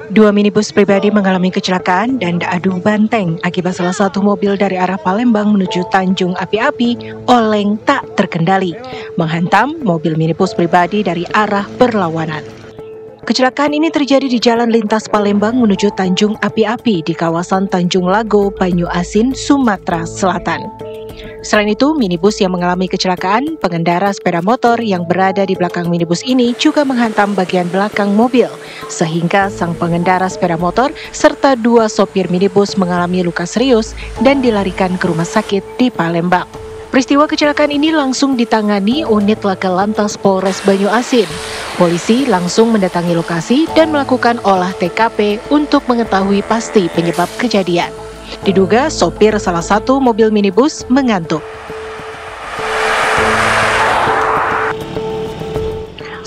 Dua minibus pribadi mengalami kecelakaan dan adu banteng akibat salah satu mobil dari arah Palembang menuju Tanjung Api-Api oleng tak terkendali, menghantam mobil minibus pribadi dari arah berlawanan. Kecelakaan ini terjadi di jalan lintas Palembang menuju Tanjung Api-Api di kawasan Tanjung Lago, Banyu Asin, Sumatera Selatan. Selain itu, minibus yang mengalami kecelakaan, pengendara sepeda motor yang berada di belakang minibus ini juga menghantam bagian belakang mobil, sehingga sang pengendara sepeda motor serta dua sopir minibus mengalami luka serius dan dilarikan ke rumah sakit di Palembang. Peristiwa kecelakaan ini langsung ditangani unit Laka Lantas Polres Banyu Asin. Polisi langsung mendatangi lokasi dan melakukan olah TKP untuk mengetahui pasti penyebab kejadian. Diduga sopir salah satu mobil minibus mengantuk.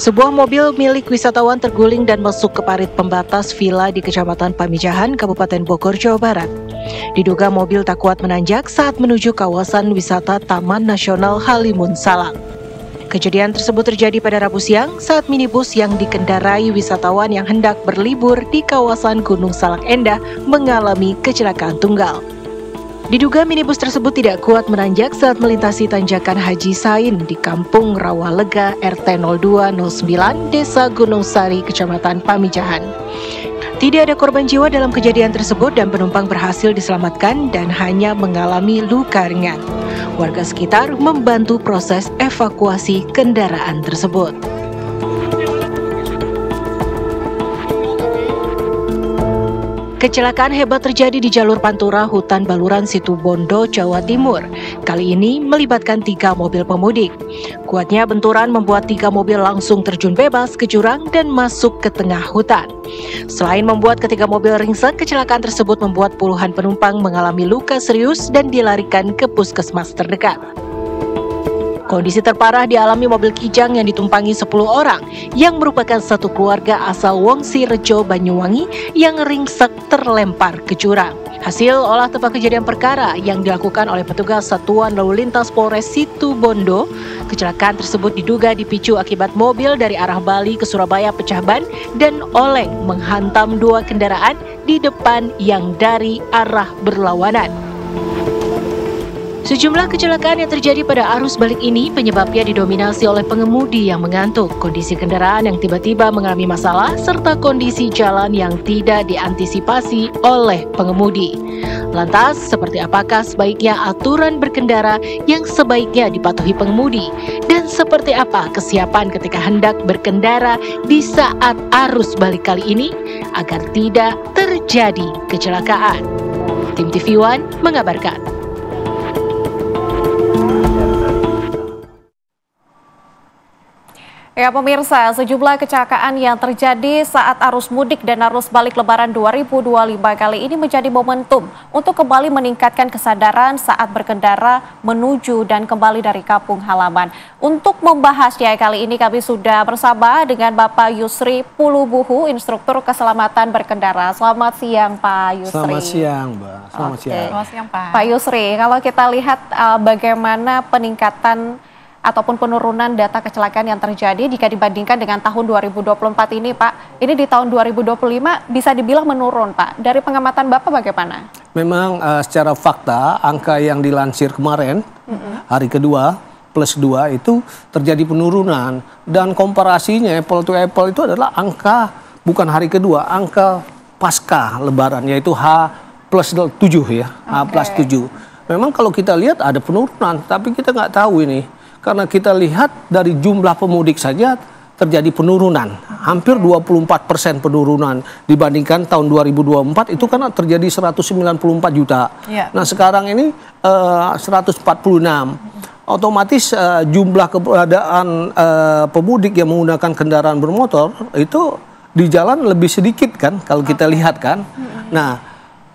Sebuah mobil milik wisatawan terguling dan masuk ke parit pembatas villa di Kecamatan Pamijahan, Kabupaten Bogor, Jawa Barat. Diduga mobil tak kuat menanjak saat menuju kawasan wisata Taman Nasional Halimun Salak. Kejadian tersebut terjadi pada Rabu siang saat minibus yang dikendarai wisatawan yang hendak berlibur di kawasan Gunung Salak Endah mengalami kecelakaan tunggal. Diduga minibus tersebut tidak kuat menanjak saat melintasi tanjakan Haji Sain di Kampung Rawalega RT 0209 Desa Gunung Sari, Kecamatan Pamijahan. Tidak ada korban jiwa dalam kejadian tersebut dan penumpang berhasil diselamatkan dan hanya mengalami luka ringan. Warga sekitar membantu proses evakuasi kendaraan tersebut. Kecelakaan hebat terjadi di jalur Pantura, Hutan Baluran, Situbondo, Jawa Timur. Kali ini melibatkan 3 mobil pemudik. Kuatnya benturan membuat 3 mobil langsung terjun bebas ke jurang dan masuk ke tengah hutan. Selain membuat ketiga mobil ringsek, kecelakaan tersebut membuat puluhan penumpang mengalami luka serius dan dilarikan ke puskesmas terdekat. Kondisi terparah dialami mobil Kijang yang ditumpangi 10 orang yang merupakan satu keluarga asal Wongsi Rejo, Banyuwangi yang ringsek terlempar ke jurang. Hasil olah tempat kejadian perkara yang dilakukan oleh petugas Satuan Lalu Lintas Polres Situbondo, kecelakaan tersebut diduga dipicu akibat mobil dari arah Bali ke Surabaya pecah ban dan oleng menghantam 2 kendaraan di depan yang dari arah berlawanan. Sejumlah kecelakaan yang terjadi pada arus balik ini penyebabnya didominasi oleh pengemudi yang mengantuk, kondisi kendaraan yang tiba-tiba mengalami masalah, serta kondisi jalan yang tidak diantisipasi oleh pengemudi. Lantas, seperti apakah sebaiknya aturan berkendara yang sebaiknya dipatuhi pengemudi? Dan seperti apa kesiapan ketika hendak berkendara di saat arus balik kali ini agar tidak terjadi kecelakaan? Tim TV One mengabarkan. Ya pemirsa, sejumlah kecelakaan yang terjadi saat arus mudik dan arus balik Lebaran 2025 kali ini menjadi momentum untuk kembali meningkatkan kesadaran saat berkendara menuju dan kembali dari kampung halaman. Untuk membahasnya kali ini kami sudah bersama dengan Bapak Yusri Pulubuhu, instruktur keselamatan berkendara. Selamat siang Pak Yusri. Selamat siang Mbak. Selamat siang. Selamat siang Pak. Pak Yusri, kalau kita lihat bagaimana peningkatan ataupun penurunan data kecelakaan yang terjadi jika dibandingkan dengan tahun 2024 ini Pak. Ini di tahun 2025 bisa dibilang menurun Pak. Dari pengamatan Bapak bagaimana? Memang secara fakta angka yang dilansir kemarin hari kedua plus 2 itu terjadi penurunan. Dan komparasinya apple to apple itu adalah angka bukan hari kedua, angka pasca lebaran yaitu H plus 7 ya. H plus 7. Memang kalau kita lihat ada penurunan tapi kita nggak tahu ini. Karena kita lihat dari jumlah pemudik saja terjadi penurunan. Hampir 24% penurunan dibandingkan tahun 2024 itu karena terjadi 194 juta. Nah sekarang ini 146. Otomatis jumlah keberadaan pemudik yang menggunakan kendaraan bermotor itu di jalan lebih sedikit kan kalau kita lihat kan. Nah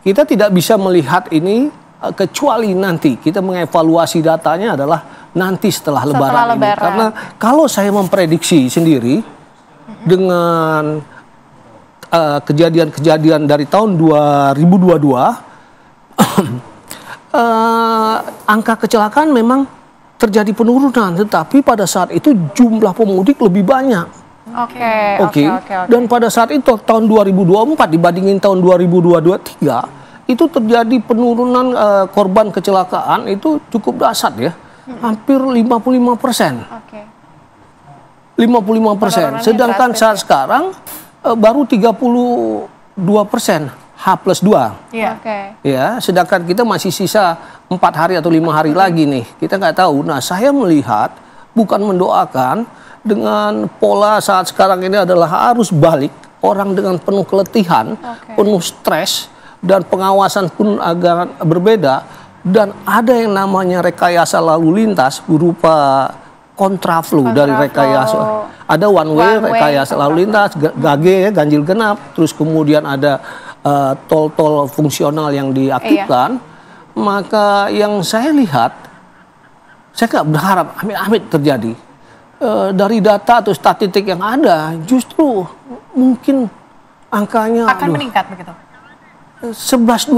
kita tidak bisa melihat ini kecuali nanti kita mengevaluasi datanya adalah nanti setelah lebaran ini. Karena kalau saya memprediksi sendiri dengan kejadian-kejadian dari tahun 2022 angka kecelakaan memang terjadi penurunan, tetapi pada saat itu jumlah pemudik lebih banyak. Oke. Dan pada saat itu tahun 2024 dibandingin tahun 2023 itu terjadi penurunan korban kecelakaan itu cukup dahsyat ya. Hampir 55%. 55%. Sedangkan saat sekarang baru 32%. H+2. Ya, sedangkan kita masih sisa 4 hari atau 5 hari lagi nih. Kita nggak tahu. Nah, saya melihat bukan mendoakan dengan pola saat sekarang ini adalah arus balik, orang dengan penuh keletihan, penuh stres, dan pengawasan pun agak berbeda, dan ada yang namanya rekayasa lalu lintas berupa kontraflow dari rekayasa. Ada one way rekayasa lalu lintas, GAGE, ganjil genap, terus kemudian ada tol-tol fungsional yang diaktifkan. Maka yang saya lihat, saya nggak berharap amit-amit terjadi. Dari data atau statistik yang ada, justru mungkin angkanya akan meningkat begitu. 11-12,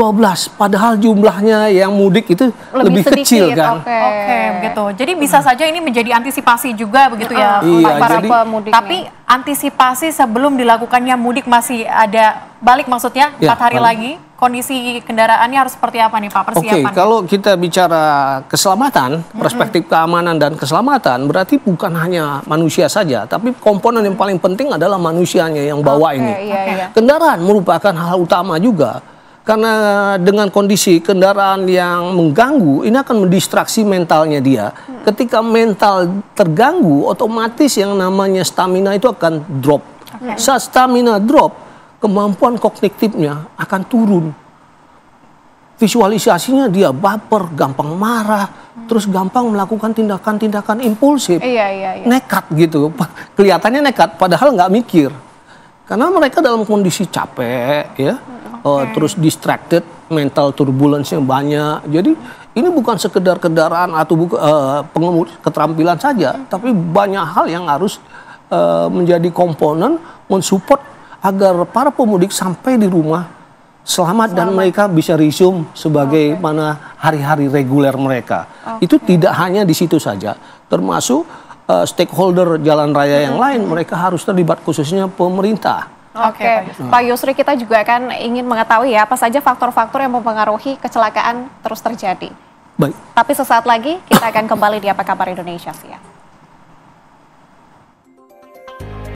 padahal jumlahnya yang mudik itu lebih kecil kan. Oke, begitu. Jadi bisa saja ini menjadi antisipasi juga begitu ya, para pemudik. Tapi antisipasi sebelum dilakukannya mudik masih ada balik, maksudnya 4 hari lagi. Kondisi kendaraannya harus seperti apa nih Pak, persiapan? Oke, kalau kita bicara keselamatan, perspektif keamanan dan keselamatan, berarti bukan hanya manusia saja, tapi komponen yang paling penting adalah manusianya yang bawa ini. Kendaraan merupakan hal utama juga, karena dengan kondisi kendaraan yang mengganggu, ini akan mendistraksi mentalnya dia. Ketika mental terganggu, otomatis yang namanya stamina itu akan drop. Saat stamina drop, kemampuan kognitifnya akan turun. Visualisasinya dia baper, gampang marah, terus gampang melakukan tindakan-tindakan impulsif. Nekat gitu. Kelihatannya nekat, padahal nggak mikir. Karena mereka dalam kondisi capek, ya, terus distracted, mental turbulence-nya banyak. Jadi ini bukan sekedar kendaraan atau pengemudi keterampilan saja, tapi banyak hal yang harus menjadi komponen mensupport agar para pemudik sampai di rumah selamat dan mereka bisa resume sebagaimana hari-hari reguler mereka. Itu tidak hanya di situ saja, termasuk stakeholder jalan raya yang lain, mereka harus terlibat, khususnya pemerintah. Pak Yusri, kita juga akan ingin mengetahui ya apa saja faktor-faktor yang mempengaruhi kecelakaan terus terjadi. Baik. Tapi sesaat lagi kita akan kembali di Apa Kabar Indonesia Siang.